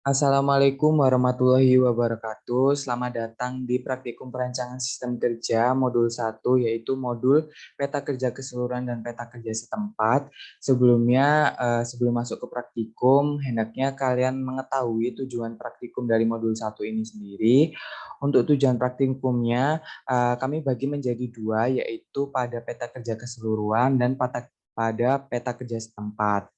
Assalamualaikum warahmatullahi wabarakatuh. Selamat datang di Praktikum Perancangan Sistem Kerja Modul 1, yaitu modul Peta Kerja Keseluruhan dan Peta Kerja Setempat. Sebelum masuk ke praktikum, hendaknya kalian mengetahui tujuan praktikum dari modul 1 ini sendiri. Untuk tujuan praktikumnya, kami bagi menjadi dua, yaitu pada peta kerja keseluruhan dan pada peta kerja setempat.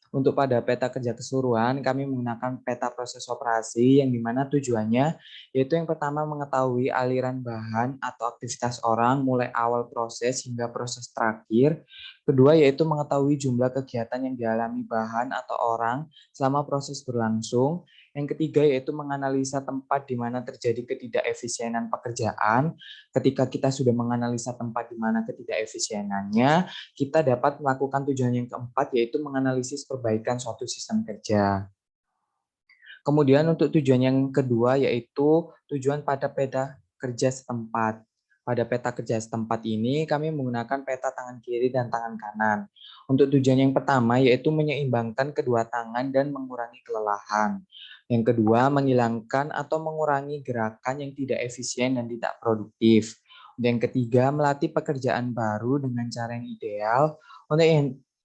Untuk pada peta kerja keseluruhan, kami menggunakan peta proses operasi yang dimana tujuannya yaitu yang pertama mengetahui aliran bahan atau aktivitas orang mulai awal proses hingga proses terakhir. Kedua yaitu mengetahui jumlah kegiatan yang dialami bahan atau orang selama proses berlangsung. Yang ketiga yaitu menganalisa tempat di mana terjadi ketidakefisienan pekerjaan. Ketika kita sudah menganalisa tempat di mana ketidakefisienannya, kita dapat melakukan tujuan yang keempat, yaitu menganalisis perbaikan suatu sistem kerja. Kemudian untuk tujuan yang kedua, yaitu tujuan pada peta kerja setempat. Pada peta kerja setempat ini, kami menggunakan peta tangan kiri dan tangan kanan. Untuk tujuan yang pertama, yaitu menyeimbangkan kedua tangan dan mengurangi kelelahan. Yang kedua, menghilangkan atau mengurangi gerakan yang tidak efisien dan tidak produktif. Yang ketiga, melatih pekerjaan baru dengan cara yang ideal. Untuk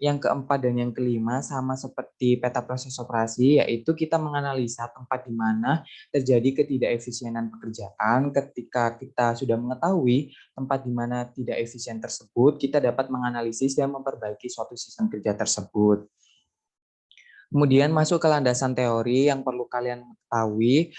yang keempat dan yang kelima sama seperti peta proses operasi, yaitu kita menganalisa tempat di mana terjadi ketidakefisienan pekerjaan. Ketika kita sudah mengetahui tempat di mana tidak efisien tersebut, kita dapat menganalisis dan memperbaiki suatu sistem kerja tersebut. Kemudian masuk ke landasan teori yang perlu kalian ketahui,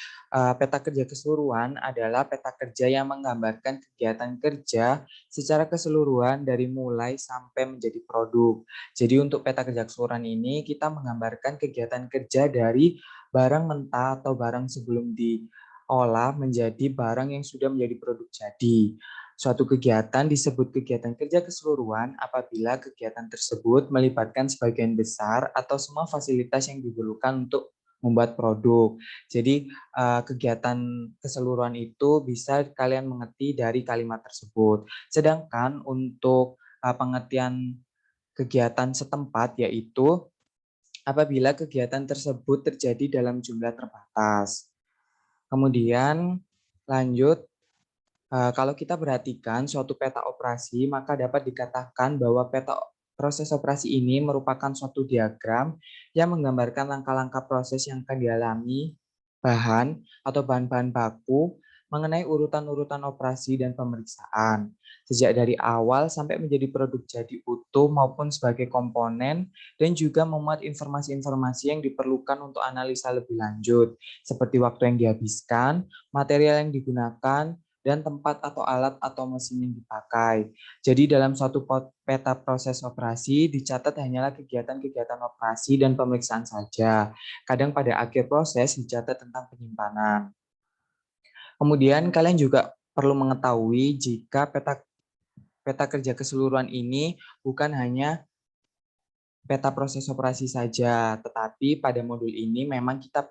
peta kerja keseluruhan adalah peta kerja yang menggambarkan kegiatan kerja secara keseluruhan dari mulai sampai menjadi produk. Jadi untuk peta kerja keseluruhan ini kita menggambarkan kegiatan kerja dari barang mentah atau barang sebelum diolah menjadi barang yang sudah menjadi produk jadi. Suatu kegiatan disebut kegiatan kerja keseluruhan apabila kegiatan tersebut melibatkan sebagian besar atau semua fasilitas yang diperlukan untuk membuat produk. Jadi kegiatan keseluruhan itu bisa kalian mengerti dari kalimat tersebut. Sedangkan untuk pengertian kegiatan setempat yaitu apabila kegiatan tersebut terjadi dalam jumlah terbatas. Kemudian lanjut, kalau kita perhatikan suatu peta operasi, maka dapat dikatakan bahwa peta proses operasi ini merupakan suatu diagram yang menggambarkan langkah-langkah proses yang akan dialami bahan atau bahan-bahan baku mengenai urutan-urutan operasi dan pemeriksaan. Sejak dari awal sampai menjadi produk jadi utuh maupun sebagai komponen dan juga memuat informasi-informasi yang diperlukan untuk analisa lebih lanjut, seperti waktu yang dihabiskan, material yang digunakan, dan tempat atau alat atau mesin yang dipakai. Jadi dalam suatu peta proses operasi dicatat hanyalah kegiatan-kegiatan operasi dan pemeriksaan saja. Kadang pada akhir proses dicatat tentang penyimpanan. Kemudian kalian juga perlu mengetahui jika peta peta kerja keseluruhan ini bukan hanya peta proses operasi saja, tetapi pada modul ini memang kita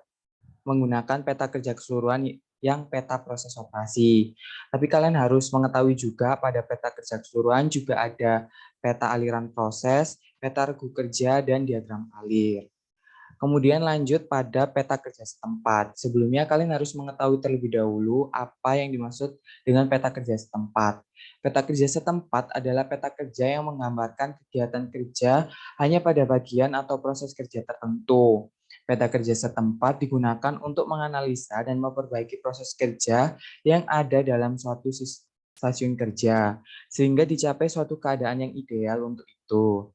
menggunakan peta kerja keseluruhan yang peta proses operasi. Tapi kalian harus mengetahui juga pada peta kerja keseluruhan juga ada peta aliran proses, peta regu kerja, dan diagram alir. Kemudian lanjut pada peta kerja setempat. Sebelumnya kalian harus mengetahui terlebih dahulu apa yang dimaksud dengan peta kerja setempat. Peta kerja setempat adalah peta kerja yang menggambarkan kegiatan kerja hanya pada bagian atau proses kerja tertentu. Peta kerja setempat digunakan untuk menganalisa dan memperbaiki proses kerja yang ada dalam suatu stasiun kerja, sehingga dicapai suatu keadaan yang ideal untuk itu.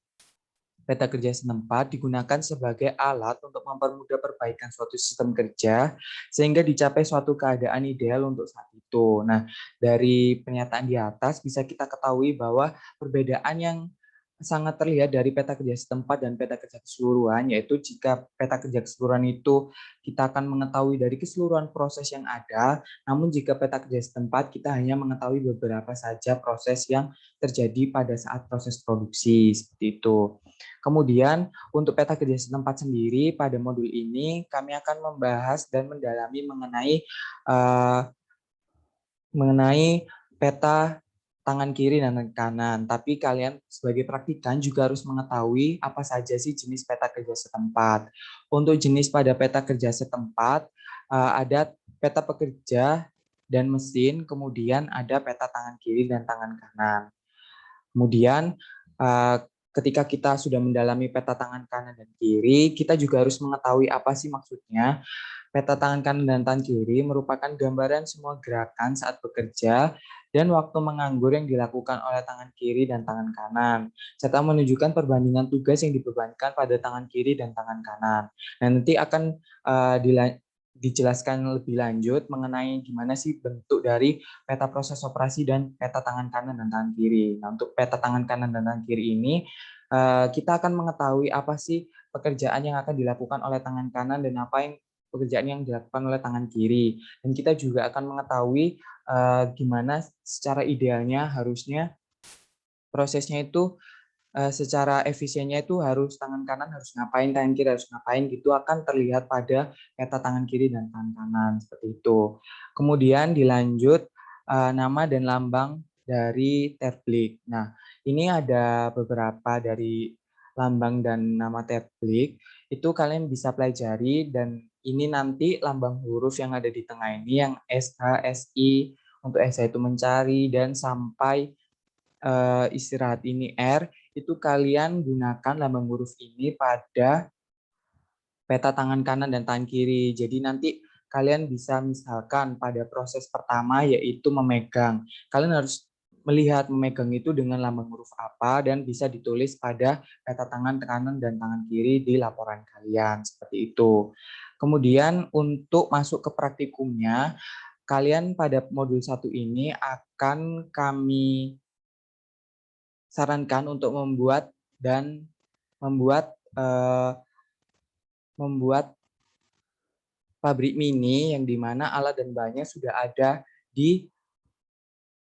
Peta kerja setempat digunakan sebagai alat untuk mempermudah perbaikan suatu sistem kerja sehingga dicapai suatu keadaan ideal untuk saat itu. Nah, dari pernyataan di atas bisa kita ketahui bahwa perbedaan yang sangat terlihat dari peta kerja setempat dan peta kerja keseluruhan, yaitu jika peta kerja keseluruhan itu kita akan mengetahui dari keseluruhan proses yang ada, namun jika peta kerja setempat kita hanya mengetahui beberapa saja proses yang terjadi pada saat proses produksi, seperti itu. Kemudian untuk peta kerja setempat sendiri pada modul ini kami akan membahas dan mendalami mengenai uh, peta tangan kiri dan tangan kanan. Tapi kalian sebagai praktikan juga harus mengetahui apa saja sih jenis peta kerja setempat. Untuk jenis pada peta kerja setempat, ada peta pekerja dan mesin, kemudian ada peta tangan kiri dan tangan kanan. Kemudian ketika kita sudah mendalami peta tangan kanan dan kiri, kita juga harus mengetahui apa sih maksudnya. Peta tangan kanan dan tangan kiri merupakan gambaran semua gerakan saat bekerja dan waktu menganggur yang dilakukan oleh tangan kiri dan tangan kanan, serta menunjukkan perbandingan tugas yang dibebankan pada tangan kiri dan tangan kanan. Nah, nanti akan dijelaskan lebih lanjut mengenai gimana sih bentuk dari peta proses operasi dan peta tangan kanan dan tangan kiri. Nah, untuk peta tangan kanan dan tangan kiri ini, kita akan mengetahui apa sih pekerjaan yang akan dilakukan oleh tangan kanan dan apa yang pekerjaan yang dilakukan oleh tangan kiri. Dan kita juga akan mengetahui gimana secara idealnya harusnya prosesnya itu secara efisiennya itu harus tangan kanan harus ngapain, tangan kiri harus ngapain, gitu akan terlihat pada peta tangan kiri dan tangan kanan seperti itu. Kemudian dilanjut nama dan lambang dari Terblik. Nah, ini ada beberapa dari lambang dan nama Terblik, itu kalian bisa pelajari dan ini nanti lambang huruf yang ada di tengah ini yang SH, SI, untuk SH itu mencari dan sampai istirahat ini R, itu kalian gunakan lambang huruf ini pada peta tangan kanan dan tangan kiri. Jadi nanti kalian bisa misalkan pada proses pertama yaitu memegang. Kalian harus melihat memegang itu dengan lambang huruf apa dan bisa ditulis pada peta tangan kanan dan tangan kiri di laporan kalian seperti itu. Kemudian untuk masuk ke praktikumnya, kalian pada modul 1 ini akan kami sarankan untuk membuat dan membuat pabrik mini yang dimana alat dan bahannya sudah ada di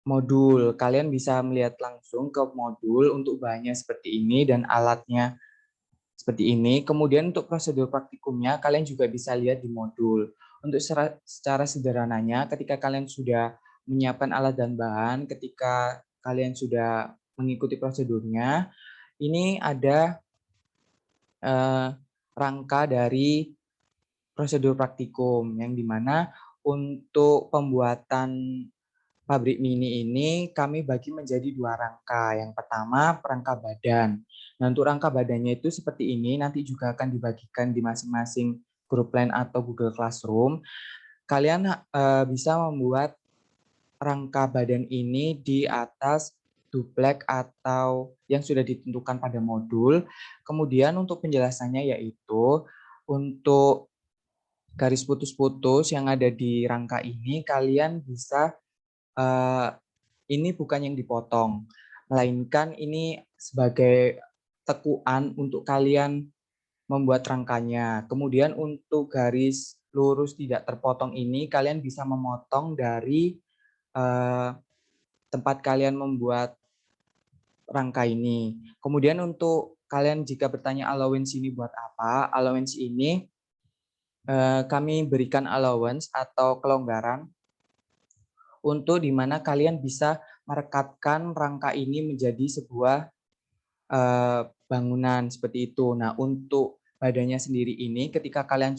modul. Kalian bisa melihat langsung ke modul untuk bahannya seperti ini dan alatnya seperti ini. Kemudian untuk prosedur praktikumnya kalian juga bisa lihat di modul. Untuk secara sederhananya ketika kalian sudah menyiapkan alat dan bahan, ketika kalian sudah mengikuti prosedurnya, ini ada rangka dari prosedur praktikum yang dimana untuk pembuatan pabrik mini ini kami bagi menjadi 2 rangka. Yang pertama rangka badan. Nah, untuk rangka badannya itu seperti ini, nanti juga akan dibagikan di masing-masing grup lain atau Google Classroom. Kalian bisa membuat rangka badan ini di atas duplek atau yang sudah ditentukan pada modul. Kemudian untuk penjelasannya yaitu untuk garis putus-putus yang ada di rangka ini kalian bisa ini bukan yang dipotong, melainkan ini sebagai tekuan untuk kalian membuat rangkanya. Kemudian untuk garis lurus tidak terpotong ini kalian bisa memotong dari tempat kalian membuat rangka ini. Kemudian untuk kalian jika bertanya allowance ini buat apa? Allowance ini kami berikan allowance atau kelonggaran untuk di mana kalian bisa merekatkan rangka ini menjadi sebuah bangunan seperti itu. Nah, untuk badannya sendiri ini ketika kalian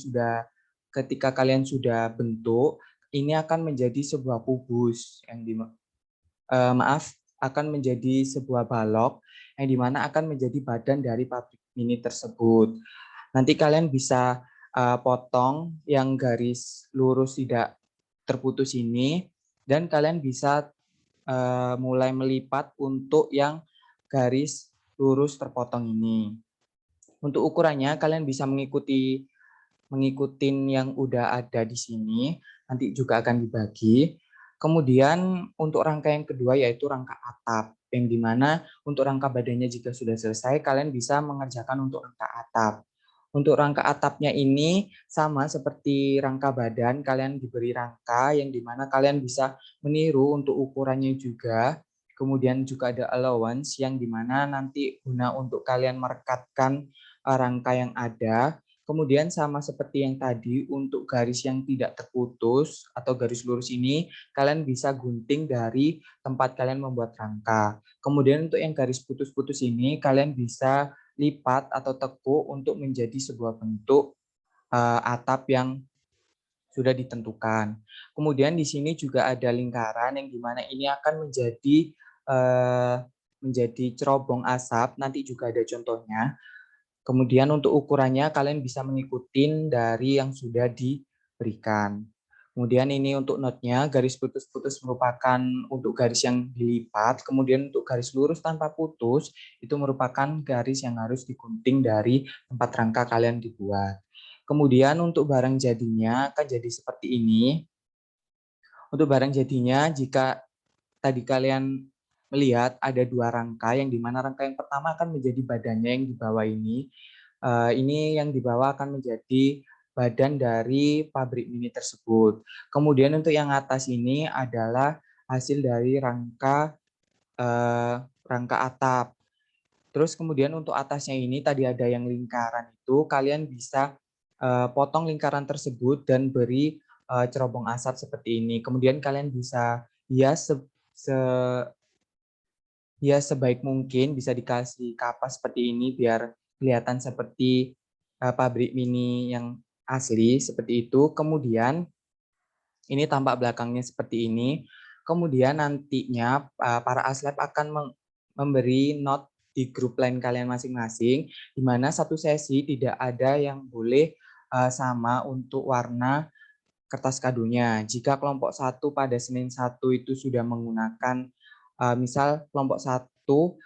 sudah bentuk, ini akan menjadi sebuah kubus yang akan menjadi sebuah balok yang dimana akan menjadi badan dari pabrik mini tersebut. Nanti kalian bisa potong yang garis lurus tidak terputus ini dan kalian bisa mulai melipat untuk yang garis lurus terpotong ini. Untuk ukurannya kalian bisa mengikuti yang udah ada di sini, nanti juga akan dibagi. Kemudian untuk rangka yang kedua yaitu rangka atap, yang dimana untuk rangka badannya jika sudah selesai, kalian bisa mengerjakan untuk rangka atap. Untuk rangka atapnya ini sama seperti rangka badan, kalian diberi rangka yang dimana kalian bisa meniru untuk ukurannya juga. Kemudian juga ada allowance yang dimana nanti guna untuk kalian merekatkan rangka yang ada, Kemudian sama seperti yang tadi, untuk garis yang tidak terputus atau garis lurus ini, kalian bisa gunting dari tempat kalian membuat rangka. Kemudian untuk yang garis putus-putus ini, kalian bisa lipat atau tekuk untuk menjadi sebuah bentuk atap yang sudah ditentukan. Kemudian di sini juga ada lingkaran yang dimana ini akan menjadi cerobong asap, nanti juga ada contohnya. Kemudian untuk ukurannya kalian bisa mengikuti dari yang sudah diberikan. Kemudian ini untuk notnya, garis putus-putus merupakan untuk garis yang dilipat. Kemudian untuk garis lurus tanpa putus, itu merupakan garis yang harus digunting dari tempat rangka kalian dibuat. Kemudian untuk barang jadinya akan jadi seperti ini. Untuk barang jadinya, jika tadi kalian melihat ada dua rangka, yang dimana rangka yang pertama akan menjadi badannya yang di bawah ini. Ini yang di bawah akan menjadi badan dari pabrik mini tersebut. Kemudian untuk yang atas ini adalah hasil dari rangka atap. Terus kemudian untuk atasnya ini tadi ada yang lingkaran itu, kalian bisa potong lingkaran tersebut dan beri cerobong asap seperti ini. Kemudian kalian bisa hias sebaik mungkin, bisa dikasih kapas seperti ini biar kelihatan seperti pabrik mini yang asli seperti itu. Kemudian ini tampak belakangnya seperti ini. Kemudian nantinya para aslep akan memberi not di grup lain kalian masing-masing, di mana satu sesi tidak ada yang boleh sama untuk warna kertas kadonya. Jika kelompok satu pada Senin 1 itu sudah menggunakan, misal kelompok satu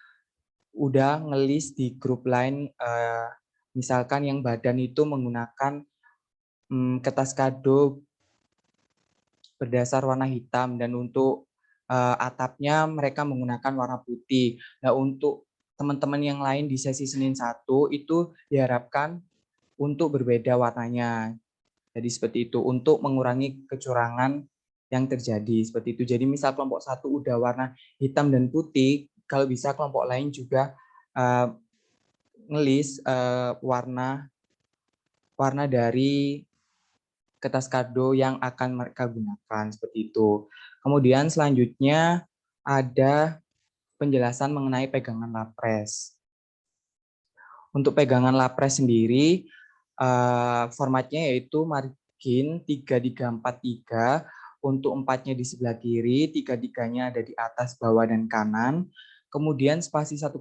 udah ngelis di grup lain, misalkan yang badan itu menggunakan kertas kado berdasar warna hitam, dan untuk atapnya mereka menggunakan warna putih. Nah, untuk teman-teman yang lain di sesi Senin 1 itu diharapkan untuk berbeda warnanya. Jadi seperti itu untuk mengurangi kecurangan yang terjadi seperti itu. Jadi misal kelompok satu udah warna hitam dan putih, kalau bisa kelompok lain juga ngelis warna dari kertas kado yang akan mereka gunakan seperti itu. Kemudian selanjutnya ada penjelasan mengenai pegangan lapres. Untuk pegangan lapres sendiri, formatnya yaitu margin 3-3-4-3, untuk 4-nya di sebelah kiri, 3-3-nya ada di atas, bawah, dan kanan. Kemudian spasi 1,5,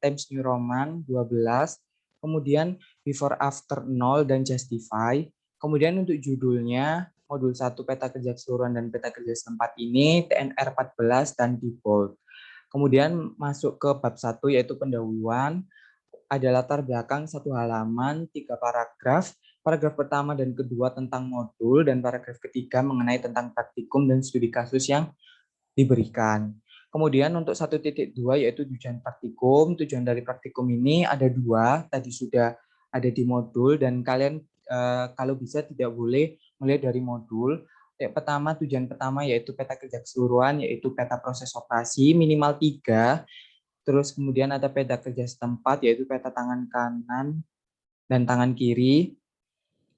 Times New Roman 12, kemudian before after 0 dan justify. Kemudian untuk judulnya, modul 1 peta kerja keseluruhan dan peta kerja setempat ini, TNR 14 dan default. Kemudian masuk ke bab 1 yaitu pendahuluan. Ada latar belakang 1 halaman, 3 paragraf. Paragraf pertama dan kedua tentang modul, dan paragraf ketiga mengenai tentang praktikum dan studi kasus yang diberikan. Kemudian untuk 1.2 yaitu tujuan praktikum. Tujuan dari praktikum ini ada 2, tadi sudah ada di modul, dan kalian kalau bisa tidak boleh melihat dari modul. Yang pertama, tujuan pertama yaitu peta kerja keseluruhan, yaitu peta proses operasi minimal 3. Terus kemudian ada peta kerja setempat, yaitu peta tangan kanan dan tangan kiri,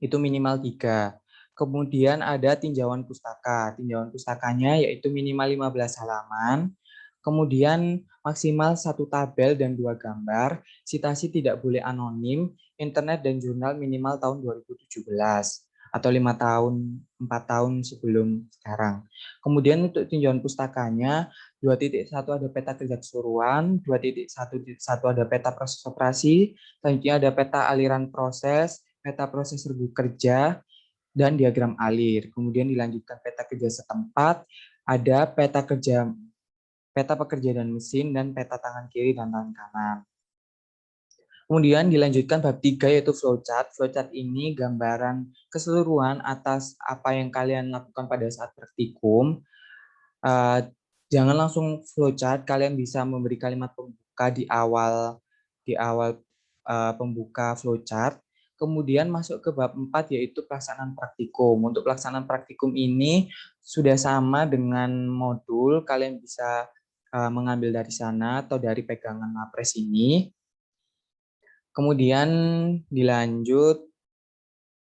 itu minimal 3. Kemudian ada tinjauan pustaka. Tinjauan pustakanya yaitu minimal 15 halaman. Kemudian maksimal 1 tabel dan 2 gambar. Citasi tidak boleh anonim. Internet dan jurnal minimal tahun 2017 atau 5 tahun, 4 tahun sebelum sekarang. Kemudian untuk tinjauan pustakanya 2.1 ada peta kerja keseluruhan, 2.1 ada peta proses operasi, selanjutnya ada peta aliran proses, peta proses regu kerja, dan diagram alir. Kemudian dilanjutkan peta kerja setempat, ada peta pekerja dan mesin, dan peta tangan kiri dan tangan kanan. Kemudian dilanjutkan bab 3 yaitu flowchart. Flowchart ini gambaran keseluruhan atas apa yang kalian lakukan pada saat praktikum. Jangan langsung flowchart, kalian bisa memberi kalimat pembuka di awal pembuka flowchart. Kemudian masuk ke bab 4 yaitu pelaksanaan praktikum. Untuk pelaksanaan praktikum ini sudah sama dengan modul, kalian bisa mengambil dari sana atau dari pegangan lapres ini. Kemudian dilanjut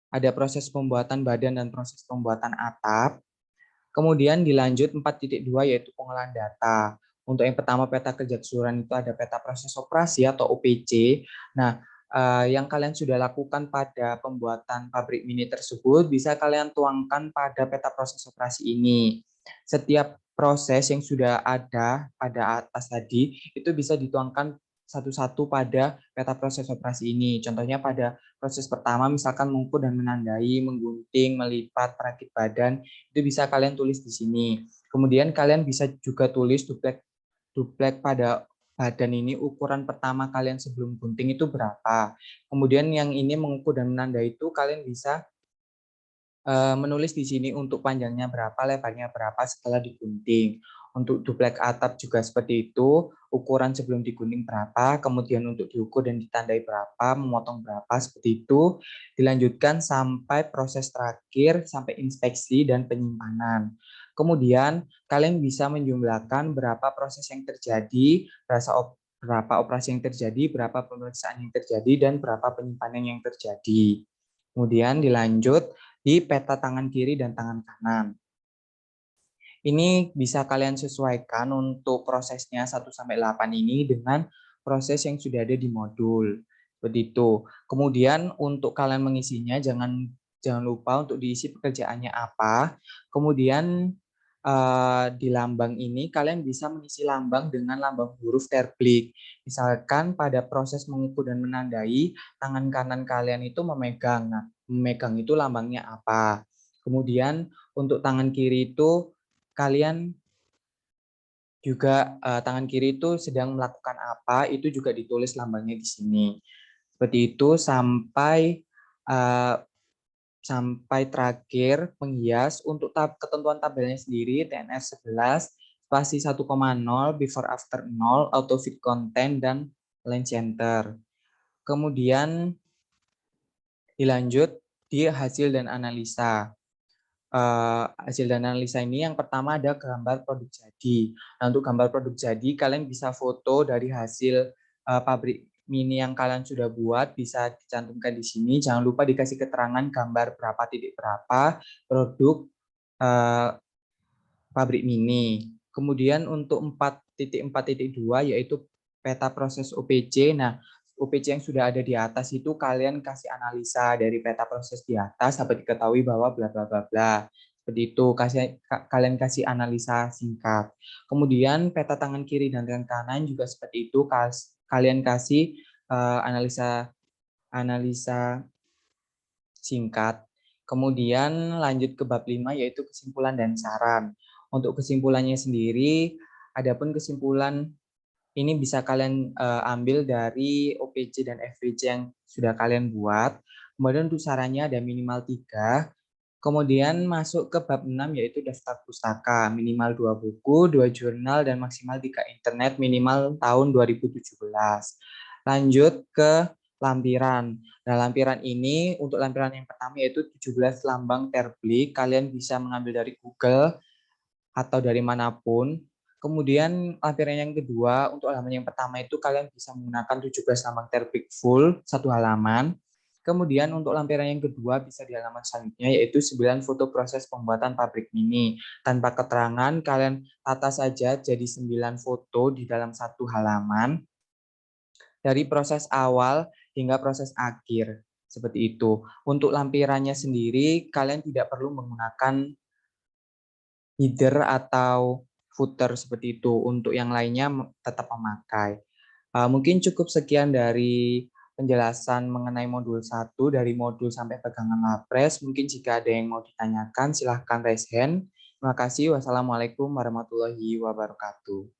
ada proses pembuatan badan dan proses pembuatan atap. Kemudian dilanjut 4.2 yaitu pengolahan data. Untuk yang pertama peta kerja keseluruhan itu ada peta proses operasi atau OPC. Nah, yang kalian sudah lakukan pada pembuatan pabrik mini tersebut bisa kalian tuangkan pada peta proses operasi ini. Setiap proses yang sudah ada pada atas tadi itu bisa dituangkan satu-satu pada peta proses operasi ini. Contohnya pada proses pertama misalkan mengukur dan menandai, menggunting, melipat, merakit badan, itu bisa kalian tulis di sini. Kemudian kalian bisa juga tulis duplek pada badan ini ukuran pertama kalian sebelum gunting itu berapa. Kemudian yang ini mengukur dan menandai itu kalian bisa menulis di sini untuk panjangnya berapa, lebarnya berapa setelah digunting. Untuk duplek atap juga seperti itu, ukuran sebelum digunting berapa, kemudian untuk diukur dan ditandai berapa, memotong berapa, seperti itu. Dilanjutkan sampai proses terakhir, sampai inspeksi dan penyimpanan. Kemudian kalian bisa menjumlahkan berapa proses yang terjadi, berapa operasi yang terjadi, berapa pemeriksaan yang terjadi, dan berapa penyimpanan yang terjadi. Kemudian dilanjut di peta tangan kiri dan tangan kanan. Ini bisa kalian sesuaikan untuk prosesnya 1-8 ini dengan proses yang sudah ada di modul. Seperti itu. Kemudian untuk kalian mengisinya jangan lupa untuk diisi pekerjaannya apa. Kemudian di lambang ini kalian bisa mengisi lambang dengan lambang huruf terblik. Misalkan pada proses mengukur dan menandai, tangan kanan kalian itu memegang. Nah, memegang itu lambangnya apa. Kemudian untuk tangan kiri itu kalian juga tangan kiri itu sedang melakukan apa, itu juga ditulis lambangnya di sini. Seperti itu sampai sampai terakhir penghias. Untuk ketentuan tabelnya sendiri TNF 11 spasi 1,0 before after 0 auto fit content dan line center. Kemudian dilanjut di hasil dan analisa. Hasil dan analisa ini yang pertama ada gambar produk jadi. Nah, untuk gambar produk jadi kalian bisa foto dari hasil pabrik mini yang kalian sudah buat, bisa dicantumkan di sini. Jangan lupa dikasih keterangan gambar berapa titik berapa produk pabrik mini. Kemudian untuk 4.4.2 yaitu peta proses OPC. Nah, OPC yang sudah ada di atas itu kalian kasih analisa dari peta proses di atas sampai diketahui bahwa bla bla bla bla. Seperti itu, kalian kasih analisa singkat. Kemudian peta tangan kiri dan tangan kanan juga seperti itu, kalian kasih analisa singkat. Kemudian lanjut ke bab 5 yaitu kesimpulan dan saran. Untuk kesimpulannya sendiri, adapun kesimpulan ini bisa kalian ambil dari OPC dan FVC yang sudah kalian buat. Kemudian untuk sarannya ada minimal 3. Kemudian masuk ke bab 6 yaitu daftar pustaka, minimal 2 buku, 2 jurnal, dan maksimal 3 internet minimal tahun 2017. Lanjut ke lampiran. Nah, lampiran ini untuk lampiran yang pertama yaitu 17 lambang terblik. Kalian bisa mengambil dari Google atau dari manapun. Kemudian lampiran yang kedua, untuk halaman yang pertama itu kalian bisa menggunakan 17 lambang terblik full, satu halaman. Kemudian untuk lampiran yang kedua bisa di halaman selanjutnya yaitu 9 foto proses pembuatan pabrik mini. Tanpa keterangan, kalian tata saja jadi 9 foto di dalam satu halaman dari proses awal hingga proses akhir. Seperti itu. Untuk lampirannya sendiri, kalian tidak perlu menggunakan header atau footer seperti itu. Untuk yang lainnya tetap memakai. Mungkin cukup sekian dari penjelasan mengenai modul 1 dari modul sampai pegangan lapres. Mungkin jika ada yang mau ditanyakan silahkan raise hand. Terima kasih. Wassalamualaikum warahmatullahi wabarakatuh.